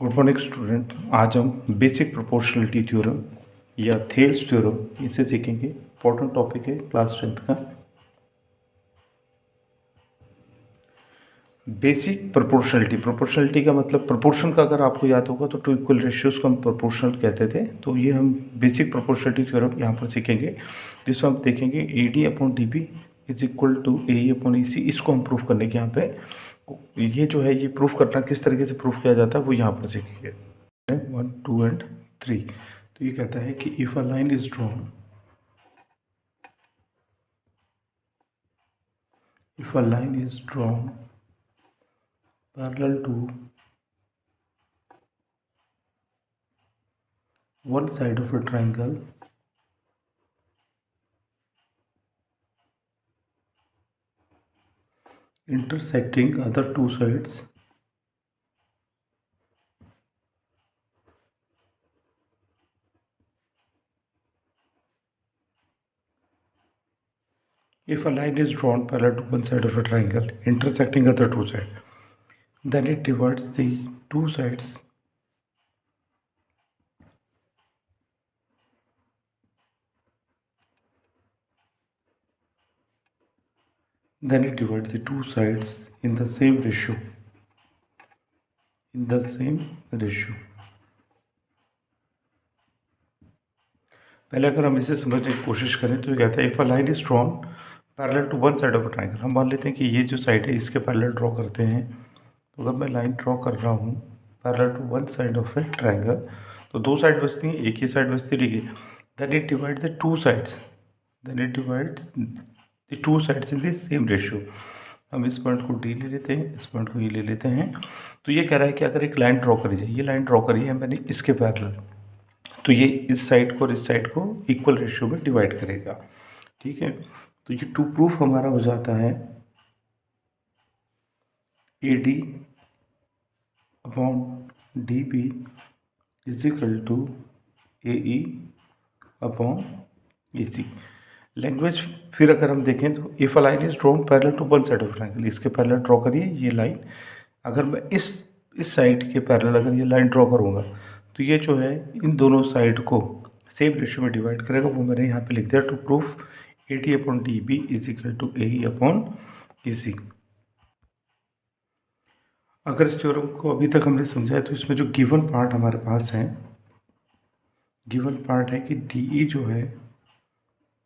Good morning student. आज हम basic proportionality theorem या थेल्स थ्योरम इसे सीखेंगे। इम्पोर्टेंट टॉपिक है क्लास 10th का। बेसिक प्रोपोर्शनलिटी का मतलब प्रोपोर्शन का अगर आपको याद होगा तो टू इक्वल रेशियोज को हम प्रोपोर्शनल कहते थे। तो ये हम बेसिक प्रोपोर्शनलिटी थ्योरम यहाँ पर सीखेंगे, जिसमें हम देखेंगे A D upon D B is equal to A upon E C. इसको हम प्रूफ करने के यहाँ पे ये जो है ये प्रूफ करना किस तरीके से प्रूफ किया जाता है वो यहाँ पर सीखेंगे। 1, 2 एंड 3। तो ये कहता है कि if a line is drawn, if a line is drawn parallel to one side of a triangle intersecting other two sides if a line is drawn parallel to one side of a triangle intersecting other two sides, then it divides the two sides in the same ratio, पहले अगर हम इसे समझने की कोशिश करें तो ये कहता है if a line is drawn parallel to one side of a triangle. हम मान लेते हैं कि ये जो साइड है इसके पैरेलल ड्रॉ करते हैं। तो अगर मैं लाइन ड्रॉ कर रहा हूँ parallel to one side of a triangle, तो दो साइड बचती हैं, एक ही साइड बचती है। Then it divide the two sides in the same ratio. हम इस पॉइंट को डी ले लेते हैं, इस पॉइंट को ये ले लेते हैं। तो ये कह रहा है कि अगर एक लाइन ड्रॉ करी जाए, ये लाइन ड्रॉ करी है मैंने इसके पैरेलल, तो ये इस साइड को और इस साइड को इक्वल रेशियो में डिवाइड करेगा। ठीक है, तो ये टू प्रूफ हमारा हो जाता है A D upon D B is equal to A E upon A C. Language फिर अगर हम देखें तो if a line is drawn parallel to one side of triangle, इसके पैरेलल ड्रॉ करिए ये लाइन। अगर मैं इस साइड के पैरेलल अगर ये लाइन ड्रॉ करूँगा तो ये जो है इन दोनों साइड को सेम रेशियो में डिवाइड करेगा। वो मैंने यहाँ पे लिख दिया to prove A D upon D B is equal to A E upon A C. अगर इस थ्योरम को अभी तक हमने समझा है तो इसमें जो गिवन पार्ट हमारे पास है, गिवन पार्ट है कि डी ई जो है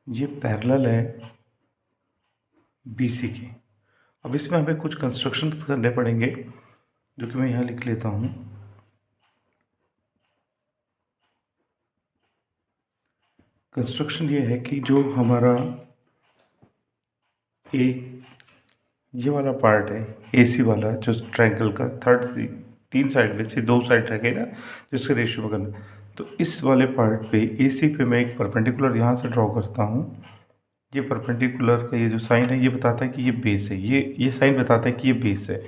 ये पैरेलल है बी सी के। अब इसमें हमें कुछ कंस्ट्रक्शन करने पड़ेंगे जो कि मैं यहाँ लिख लेता हूँ। कंस्ट्रक्शन ये है कि जो हमारा ये वाला पार्ट है ए सी वाला, जो ट्रायंगल का तीन साइड में से दो साइड रहेगा जिसके रेशियो में करना। तो इस वाले पार्ट पे ए सी पे मैं एक परपेंडिकुलर यहाँ से ड्रॉ करता हूँ। ये परपेंडिकुलर का ये जो साइन है ये बताता है कि ये बेस है, ये साइन बताता है कि ये बेस है।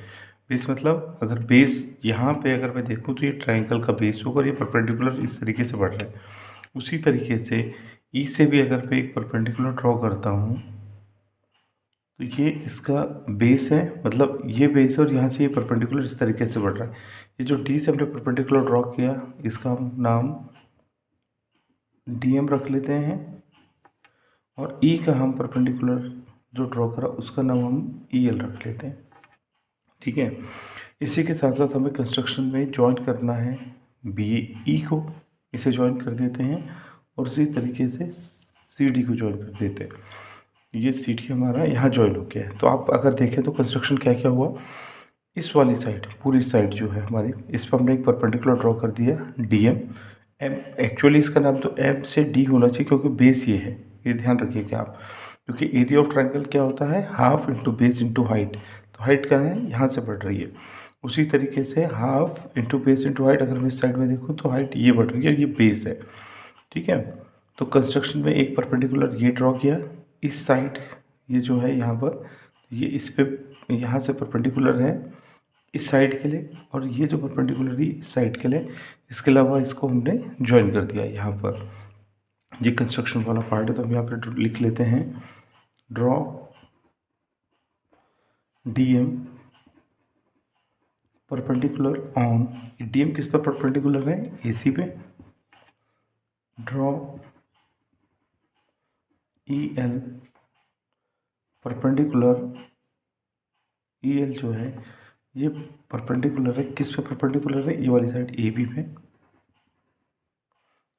बेस मतलब अगर बेस यहाँ पे अगर मैं देखूँ तो ये ट्रायंगल का बेस होगा और ये परपेंडिकुलर इस तरीके से बढ़ रहा है। उसी तरीके से ई से भी अगर मैं एक परपेंडिकुलर ड्रॉ करता हूँ तो ये इसका बेस है, मतलब ये बेस है और यहाँ से ये परपेंडिकुलर इस तरीके से बढ़ रहा है। ये जो डी से हमने परपेंडिकुलर ड्रॉ किया इसका हम नाम डी एम रख लेते हैं और ई का हम परपेंडिकुलर जो ड्रॉ करा उसका नाम हम ई एल रख लेते हैं। ठीक है, इसी के साथ साथ हमें कंस्ट्रक्शन में ज्वाइन करना है बी ई को, इसे ज्वाइन कर देते हैं और उसी तरीके से सी डी को ज्वाइन कर देते हैं। ये सी डी हमारा यहाँ ज्वाइन हो गया है। तो आप अगर देखें तो कंस्ट्रक्शन क्या क्या हुआ, इस वाली साइड पूरी साइड जो है हमारी, इस पर हमने एक परपेंडिकुलर ड्रॉ कर दिया डी एम एम। एक्चुअली इसका नाम तो एम से डी होना चाहिए क्योंकि बेस ये है, ये ध्यान रखिएगा आप, क्योंकि एरिया ऑफ ट्रायंगल क्या होता है half into base into height. तो हाइट क्या है यहाँ से बढ़ रही है, उसी तरीके से half into base into height अगर मैं इस साइड में देखूँ तो हाइट ये बढ़ रही है, ये बेस है। ठीक है, तो कंस्ट्रक्शन में एक परपेंडिकुलर ये ड्रॉ किया इस साइड, ये जो है यहाँ पर, ये इस पे यहाँ से परपेंडिकुलर है इस साइड के लिए और ये जो परपेंडिकुलर है इस साइड के लिए। इसके अलावा इसको हमने ज्वाइन कर दिया यहाँ पर। ये कंस्ट्रक्शन वाला पार्ट है तो हम यहाँ पर लिख लेते हैं draw D M perpendicular on, DM किस पर परपेंडिकुलर है, एसी पे। ड्रॉ ईएल परपेंडिकुलर, ईएल जो है ये परपेंडिकुलर है, किस पे परपेंडिकुलर है, ये वाली साइड ए बी पे।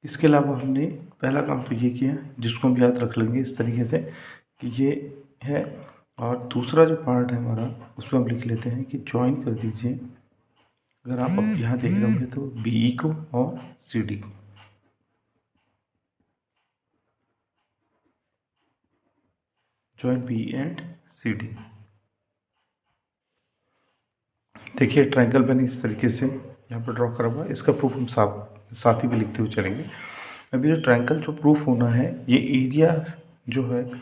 इसके अलावा हमने पहला काम तो ये किया जिसको हम याद रख लेंगे इस तरीके से कि ये है, और दूसरा जो पार्ट है हमारा उसमें हम लिख लेते हैं कि ज्वाइन कर दीजिए, अगर आप अब यहाँ देख रहे होंगे तो बीई को और सीडी को। Join B and CD. देखिए ट्रायंगल मैंने इस तरीके से यहाँ पर ड्रॉ करा हुआ है, इसका प्रूफ हम साथ ही में लिखते हुए चलेंगे। अभी जो ट्रायंगल जो प्रूफ होना है, ये एरिया जो है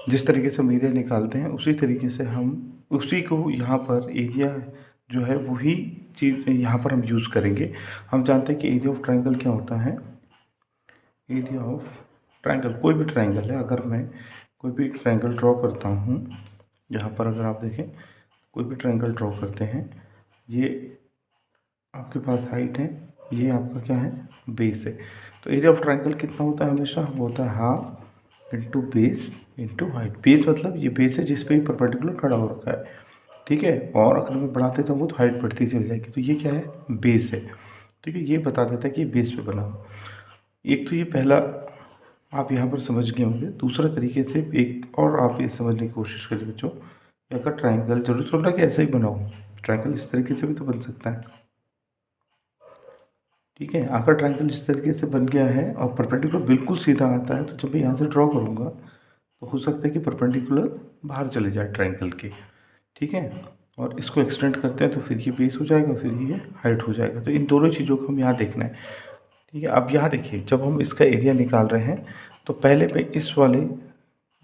जिस तरीके से हम एरिया निकालते हैं उसी तरीके से हम उसी को यहाँ पर एरिया जो है वही चीज़ यहाँ पर हम यूज़ करेंगे। हम जानते हैं कि एरिया ऑफ ट्रायंगल क्या होता है। एरिया ऑफ ट्रायंगल, कोई भी ट्रायंगल है, अगर मैं कोई भी ट्रायंगल ड्रॉ करता हूँ, यहाँ पर अगर आप देखें कोई भी ट्रायंगल ड्रॉ करते हैं, ये आपके पास हाइट है, ये आपका क्या है, बेस है। तो एरिया ऑफ ट्रायंगल कितना होता है, हमेशा वो होता है half into base into height. Base मतलब ये बेस है जिस पे परपेंडिकुलर खड़ा हो रखा है, ठीक है। और अगर मैं बढ़ाते जाऊँ तो हाइट बढ़ती चली जाएगी, तो ये क्या है, बेस है, ठीक है। ये बता देता है कि बेस पे बना हो। एक तो ये पहला आप यहाँ पर समझ गए होंगे। दूसरा तरीके से एक और आप ये समझने की कोशिश करिए बच्चों, अगर ट्रायंगल जरूर थोड़ा कि ऐसा ही बना हो, ट्रायंगल इस तरीके से भी तो बन सकता है, ठीक है। अगर ट्रायंगल इस तरीके से बन गया है और परपेंडिकुलर बिल्कुल सीधा आता है, तो जब मैं यहाँ से ड्रॉ करूँगा तो हो सकता है कि परपेंडिकुलर बाहर चले जाए ट्रायंगल के, ठीक है। और इसको एक्सटेंड करते हैं तो फिर ये बेस हो जाएगा, फिर ये हाइट हो जाएगा। तो इन दोनों चीज़ों को हम यहाँ देखना है, ठीक है। अब यहाँ देखिए, जब हम इसका एरिया निकाल रहे हैं तो पहले मैं इस वाले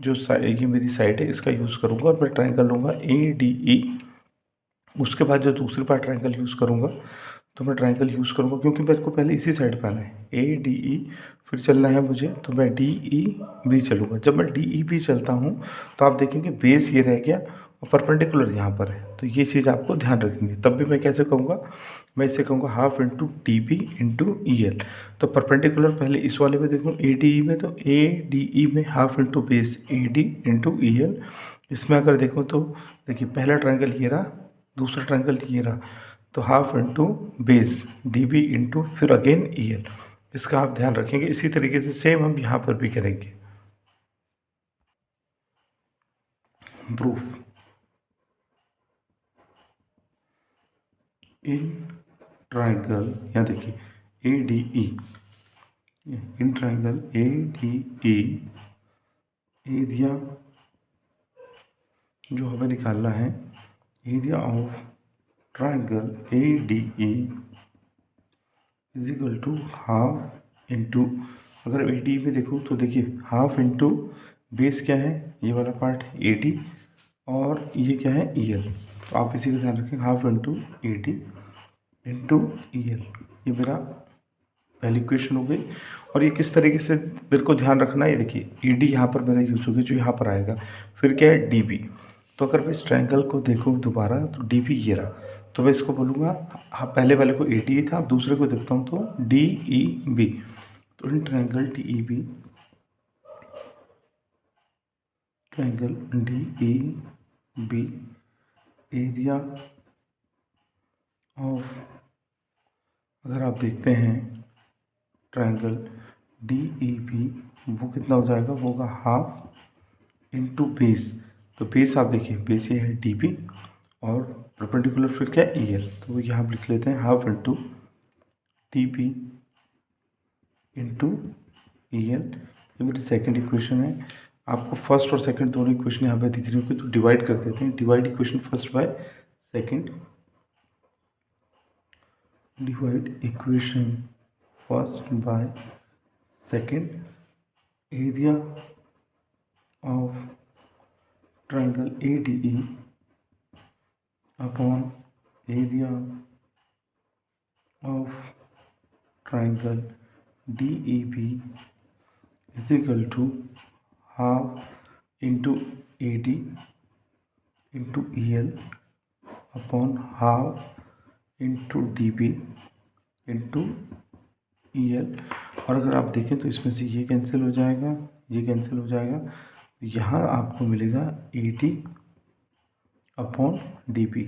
जो ये मेरी साइड है इसका यूज़ करूँगा और मैं ट्रायंगल लूँगा ADE। उसके बाद जो दूसरी बार ट्रायंगल यूज़ करूँगा तो मैं ट्रायंगल यूज़ करूँगा, क्योंकि मेरे को पहले इसी साइड पे आना है, ADE, फिर चलना है मुझे, तो मैं DEB चलूँगा। जब मैं DEB चलता हूँ तो आप देखेंगे बेस ये रह गया और परपेंडिकुलर यहाँ पर है, तो ये चीज़ आपको ध्यान रखनी है। तब भी मैं कैसे कहूँगा, मैं इसे कहूँगा half into DB into EL। तो परपेंडिकुलर पहले इस वाले में देखूँ ADE में, तो ADE में half into base AD into EL। इसमें अगर देखो तो देखिए पहला ट्रायंगल ये रहा, दूसरा ट्रायंगल ये रहा, तो half into base DB into फिर अगेन EL। इसका आप ध्यान रखेंगे। इसी तरीके से सेम हम यहाँ पर भी करेंगे। प्रूफ इन ट्रायंगल, यहाँ देखिए ADE, in triangle ADE area जो हमें निकालना है, area of triangle ADE is equal to half into, अगर ADE में देखूँ तो देखिए हाफ इंटू बेस क्या है, ये वाला पार्ट AD, और ये क्या है EL। तो आप इसी का ध्यान रखें, half into AD into EL। ये मेरा पहली इक्वेशन हो गई। और ये किस तरीके से मेरे को ध्यान रखना है, ये देखिए ED यहाँ पर मेरा यूज होगी जो यहाँ पर आएगा, फिर क्या है DB। तो अगर मैं इस ट्रायंगल को देखूँ दोबारा तो DB ये रहा, तो मैं इसको बोलूँगा, हाँ पहले वाले को ADE था, अब दूसरे को देखता हूँ तो DEB। तो in triangle DEB, triangle DEB area of, अगर आप देखते हैं ट्रायंगल DEB, वो कितना हो जाएगा, वो होगा हाफ इंटू बेस। तो बेस आप देखिए, बेस ये है DB और परपेंडिकुलर फिर क्या है EL, तो वो यहाँ लिख लेते हैं half into DB into EL। ये मेरी सेकंड इक्वेशन है। आपको फर्स्ट और सेकंड दोनों इक्वेशन यहाँ पे दिख रही होगी, तो डिवाइड कर देते हैं। Divide equation first by second, divide equation first by second, area of triangle ADE upon area of triangle DEB is equal to half into AD into EL upon half into D B into E L. और अगर आप देखें तो इसमें से ये cancel हो जाएगा, ये कैंसिल हो जाएगा, यहाँ आपको मिलेगा ए टी अपॉन डी पी।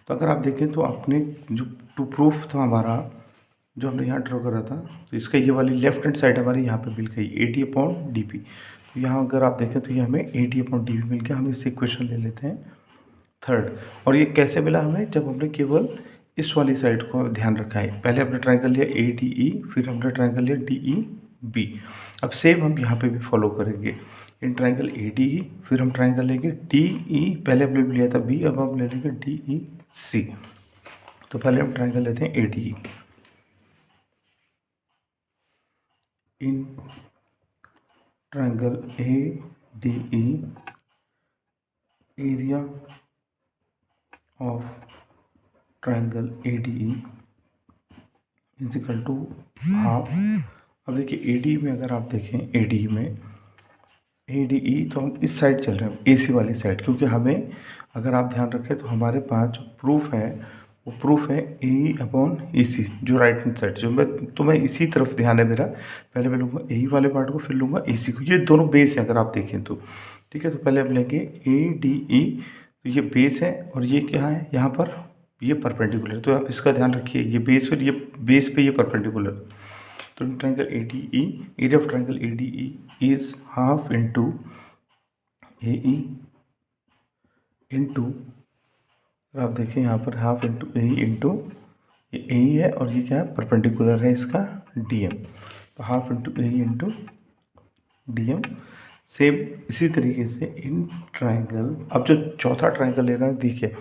तो अगर आप देखें तो आपने जो टू प्रूफ था हमारा, जो हमने यहाँ ड्रॉ करा था, तो इसका ये वाली लेफ्ट हैंड साइड हमारी यहाँ पे मिल गई A T upon D P. तो यहाँ अगर आप देखें तो ये हमें A T upon D P मिल गया। हम इससे इक्वेशन ले लेते हैं थर्ड। और ये कैसे मिला हमें, जब हमने केवल इस वाली साइड को ध्यान रखा है। पहले हमने ट्रायंगल लिया ए डी ई, फिर हमने ट्रायंगल लिया डी ई बी। अब सेम हम यहाँ पे भी फॉलो करेंगे। इन ट्रायंगल ए डी ई, फिर हम ट्रायंगल लेंगे डी ई, पहले हमने लिया था बी, अब हम ले लेंगे डी ई सी। तो पहले हम ट्रायंगल लेते हैं A D E. In triangle A D E, area of triangle A D E is equal to half. अब देखिए ए डी में अगर आप देखें, ए डी में ए डी ई, तो हम इस साइड चल रहे हैं, ए सी वाली साइड, क्योंकि हमें अगर आप ध्यान रखें तो हमारे पास जो प्रूफ है वो प्रूफ है ए अपॉन ई सी, जो राइट हैंड साइड, जो मैं इसी तरफ ध्यान है मेरा। पहले मैं लूँगा ए वाले पार्ट को, फिर लूँगा ए सी को। ये दोनों बेस हैं अगर आप देखें तो, ठीक है। तो पहले हम लेंगे ए डी ई, तो ये बेस है और ये क्या है यहाँ पर, ये परपेंडिकुलर। तो आप इसका ध्यान रखिए, ये बेस पर, ये बेस पे ये परपेंडिकुलर। तो triangle A D E, area of triangle A D E is half into A E into, आप देखें यहाँ पर हाफ इंटू ए इंटू, ये ए है और ये क्या है, परपेंडिकुलर है इसका डी एम। तो half into A into D M. Same इसी तरीके से इन ट्रायंगल, अब जो चौथा ट्रायंगल ले रहा है, देखिए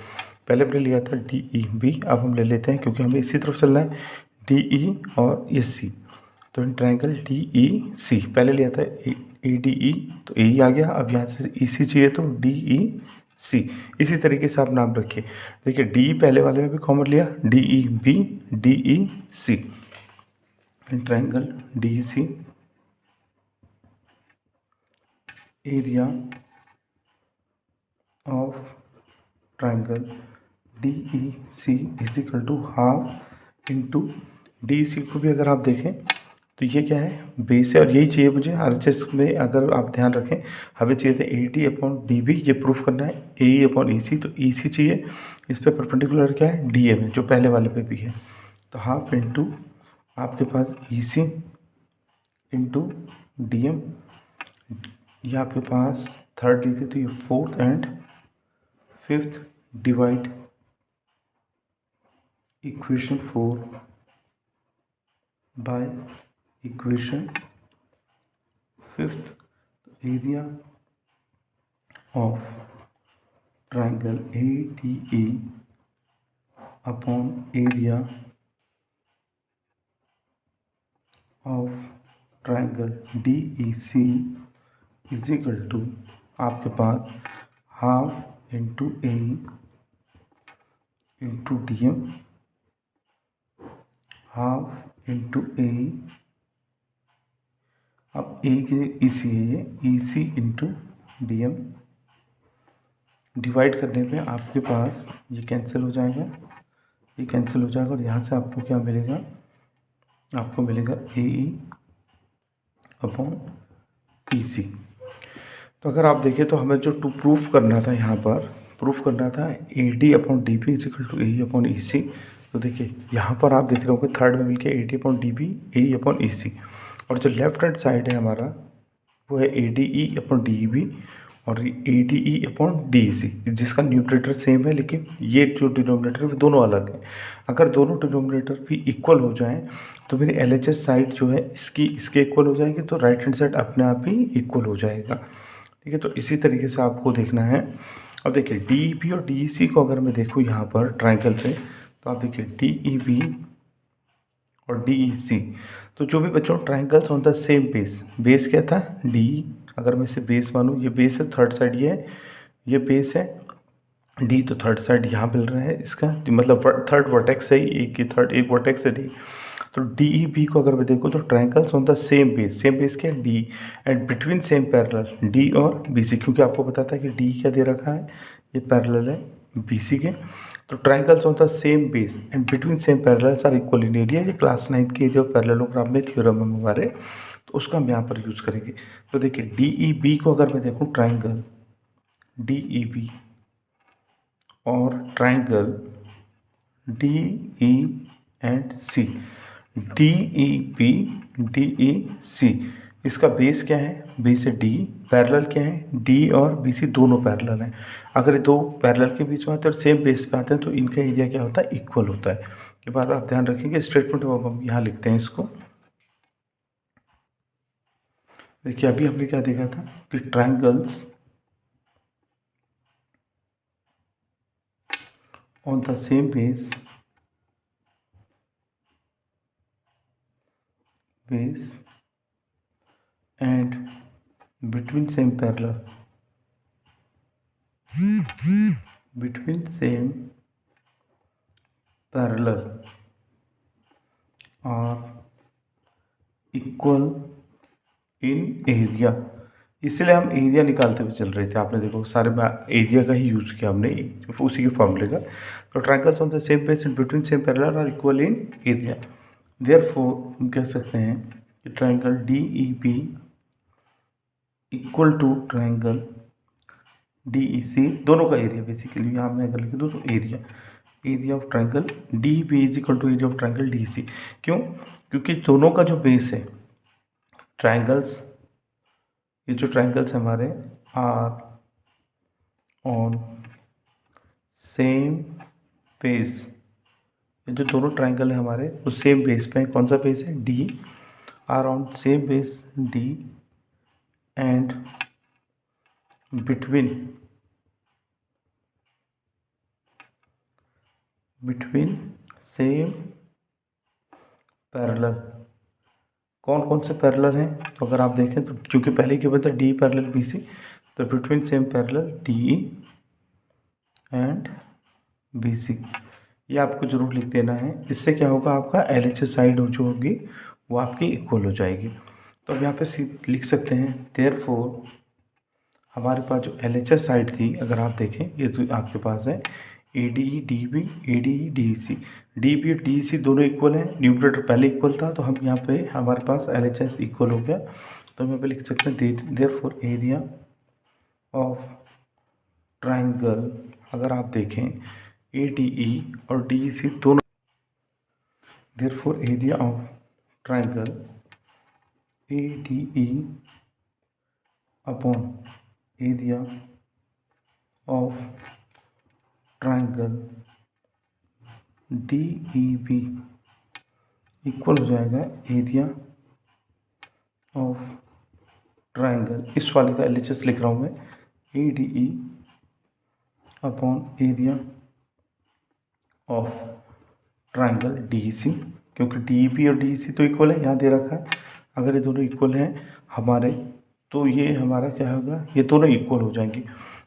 पहले हमने लिया था डी ई बी, अब हम ले लेते हैं क्योंकि हमें इसी तरफ चलना है, डी ई और ए सी। तो इन ट्रायंगल डी ई सी, पहले लिया था ए डी ई, तो ए ई आ गया। अब यहाँ से ई सी चाहिए तो डी ई सी। इसी तरीके से आप नाम रखिए। देखिए डी पहले वाले में भी कॉमन लिया, D E B, D E C. In triangle D C, area of triangle D E C is equal to half into D C को भी अगर आप देखें तो ये क्या है, बेस है और यही चाहिए मुझे हर चीज़ में। अगर आप ध्यान रखें, हमें चाहिए था A D upon D B, ये प्रूफ करना है ए अपॉन ई सी, तो ई सी चाहिए। इस पर परपेंडिकुलर क्या है, डी एम है, जो पहले वाले पे भी है। तो हाफ इंटू आपके पास E C into D M, ये आपके पास थर्ड ली थी तो ये fourth and fifth, divide equation 4 by equation 5th। Area of triangle A D E upon area of triangle D E C is equal to आपके पास half into A into D M, half into A, अब A के E C है ये, E C into D M. Divide करने पे आपके पास ये कैंसिल हो जाएगा, ये कैंसिल हो जाएगा और यहाँ से आपको क्या मिलेगा, आपको मिलेगा ए ई अपॉन पी सी। तो अगर आप देखें तो हमें जो टू प्रूफ करना था, यहाँ पर प्रूफ करना था A D upon D P is equal to A upon E C. तो देखिए यहाँ पर आप देख रहे होंगे थर्ड में मिलके A D upon D B, A upon E C. और जो लेफ्ट हैंड साइड है हमारा वो है A D E upon D E B और A D E upon D E C, जिसका न्यूमरेटर सेम है, लेकिन ये जो डिनोमिनेटर है वो दोनों अलग हैं। अगर दोनों डिनोमिनेटर भी इक्वल हो जाएं तो मेरी एल एच एस साइड जो है इसके इक्वल हो जाएगी, तो राइट हैंड साइड अपने आप ही इक्वल हो जाएगा, ठीक है। तो इसी तरीके से आपको देखना है। अब देखिए डी ई बी और डी ई सी को अगर मैं देखूँ यहाँ पर ट्राइंगल पे, तो आप देखिए डी ई बी और डी ई सी, तो जो भी बच्चों triangles on the same base, base क्या था डी, अगर मैं इसे बेस मानूँ, ये बेस है, थर्ड साइड ये है, ये बेस है डी, तो थर्ड साइड यहाँ मिल रहा है इसका, मतलब थर्ड वर्टेक्स है, एक वर्टेक्स है डी। तो डी ई बी को अगर मैं देखूँ तो triangles on the same base क्या है D, and between same parallel D और बी सी, क्योंकि आपको पता था कि डी क्या दे रखा है, ये पैरेलल है बी सी के। तो triangles on the same base and between same parallels are equal in area. ये क्लास 9 के जो पैरेललोग्राम में थ्योरम है हमारे, तो उसका हम यहाँ पर यूज़ करेंगे। तो देखिए डी ई बी को अगर मैं देखूँ ट्राइंगल डी ई बी और triangle D E and C, D E B D E C, इसका बेस क्या है? बेस है डी, पैरेलल क्या है? डी और बी सी दोनों पैरेलल हैं। अगर ये दो पैरेलल के बीच में आते हैं और सेम बेस पे आते हैं तो इनका एरिया क्या होता है? इक्वल होता है। ये बात आप ध्यान रखेंगे। स्टेटमेंट अब हम यहाँ लिखते हैं इसको। देखिए अभी हमने क्या देखा था कि triangles on the same base and between same parallel are equal in area। इसलिए हम एरिया निकालते हुए चल रहे थे। आपने देखो सारे में एरिया का ही यूज़ किया हमने, उसी के फॉर्मूले का। तो triangles on the same base and between same parallel are equal in area. Therefore हम कह सकते हैं कि triangle D E B equal to triangle D E C, दोनों का एरिया बेसिकली यहाँ मैं अगर लिख दूँ तो area of triangle D E B is equal to area of triangle D E C. क्यों? क्योंकि दोनों का जो बेस है ट्राइंगल्स, ये जो ट्राइंगल्स हमारे आर ऑन सेम बेस, ये जो दोनों ट्राइंगल है हमारे वो सेम बेस पे है। कौन सा बेस है? D. Are on same base D and between same parallel. कौन कौन से पैरेलल हैं? तो अगर आप देखें तो क्योंकि पहले की बात है डी पैरेलल बी सी, तो between same parallel D E and B C, ये आपको जरूर लिख देना है। इससे क्या होगा? आपका एल एच एस साइड जो होगी वो आपकी इक्वल हो जाएगी। तो अब यहाँ पे लिख सकते हैं देयरफॉर हमारे पास जो एल एच एस साइड थी, अगर आप देखें ये तो आपके पास है A D E D B, A D E D C, D B और डी सी दोनों इक्वल हैं। न्यूमरेटर पहले इक्वल था तो हम यहाँ पे हमारे पास एल एच एस इक्वल हो गया। तो हम यहाँ पे लिख सकते हैं देयरफॉर एरिया ऑफ ट्राइंगल, अगर आप देखें ए डी ई और डी सी दोनों, therefore area of triangle A D E upon area of triangle D E B equal हो जाएगा एरिया ऑफ ट्राइंगल, इस वाले का एल एच एस लिख रहा हूँ मैं, A D E upon area of triangle D E C, क्योंकि डी ई बी और डी ई सी तो इक्वल है, यहाँ दे रखा है। अगर ये दोनों इक्वल हैं हमारे तो ये हमारा क्या होगा? ये दोनों इक्वल हो जाएंगे।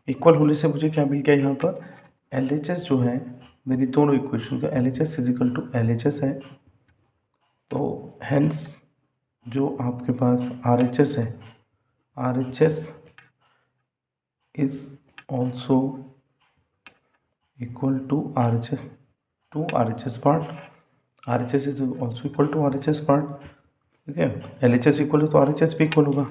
इक्वल होने से मुझे क्या मिल गया यहाँ पर? एल एच एस जो है मेरी दोनों इक्वेशन का L H S is equal to L H S है। तो हेंस जो आपके पास आर एच एस है, R H S is also equal to R H S part, R H S is also equal to R H S part. ठीक है, L H S equal है तो आर एच एस भी equal होगा।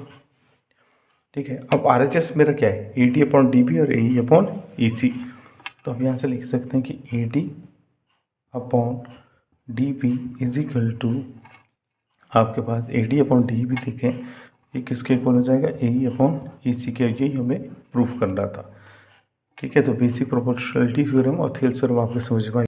ठीक है, अब आर एच एस मेरा क्या है? A D upon D B और A E upon E C. तो हम यहाँ से लिख सकते हैं कि A D upon D B is equal to, आपके पास A D upon D B देखें ये किसके इक्वल हो जाएगा? ए ई अपॉन ई सी के। यही हमें प्रूफ करना था। ठीक है, तो बेसिक प्रोपोर्शनलिटी थ्योरम और थेल्स थ्योरम आपके समझ में